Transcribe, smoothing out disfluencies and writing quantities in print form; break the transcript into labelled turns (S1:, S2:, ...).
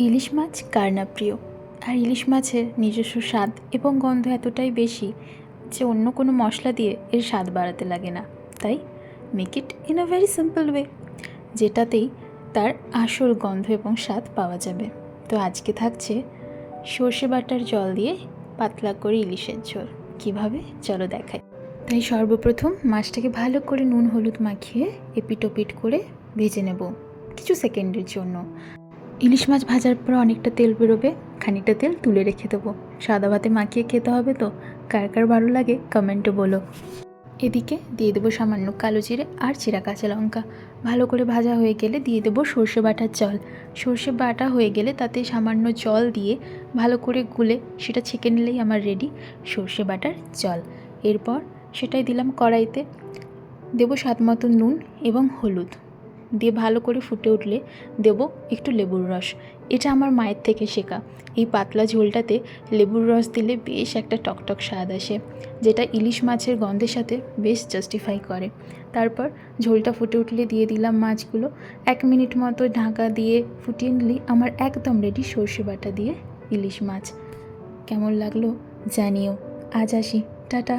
S1: ইলিশ মাছ কার না প্রিয়। আর ইলিশ মাছের নিজস্ব স্বাদ এবং গন্ধ এতটাই বেশি যে অন্য কোনো মশলা দিয়ে এর স্বাদ বাড়াতে লাগে না। তাই make it in a very simple way, যেটাতেই তার আসল গন্ধ এবং স্বাদ পাওয়া যাবে। তো আজকে থাকছে সর্ষে বাটার জল দিয়ে পাতলা করে ইলিশের ঝোল। কিভাবে চলো দেখাই। তাই সর্বপ্রথম মাছটাকে ভালো করে নুন হলুদ মাখিয়ে এপিটোপিট করে ভেজে নেব কিছু সেকেন্ডের জন্য। ইলিশ মাছ ভাজার পর অনেকটা তেল বেরোবে, খানিকটা তেল তুলে রেখে দেবো। সাদা ভাতে মাখিয়ে খেতে হবে তো, কার কার ভালো লাগে কমেন্টে বলো। এদিকে দিয়ে দেবো সামান্য কালো জিরে আর চিরা কাঁচা লঙ্কা। ভালো করে ভাজা হয়ে গেলে দিয়ে দেবো সর্ষে বাটার জল। সর্ষে বাটা হয়ে গেলে তাতে সামান্য জল দিয়ে ভালো করে গুলে সেটা ছেঁকে নিলেই আমার রেডি সর্ষে বাটার জল। এরপর সেটাই দিলাম কড়াইতে, দেবো স্বাদ মতো নুন এবং হলুদ দিয়ে ভালো করে ফুটে উঠলে দেব একটু লেবুর রস। এটা আমার মায়ের থেকে শেখা। এই পাতলা ঝোলটাতে লেবুর রস দিলে বেশ একটা টকটক স্বাদ আসে, যেটা ইলিশ মাছের গন্ধের সাথে বেশ জাস্টিফাই করে। তারপর ঝোলটা ফুটে উঠলে দিয়ে দিলাম মাছগুলো। 1 মিনিট মতো ঢাকা দিয়ে ফুটিয়ে নিলেই আমার একদম রেডি সর্ষে বাটা দিয়ে ইলিশ মাছ। কেমন লাগলো জানিও। আজ আসি, টাটা।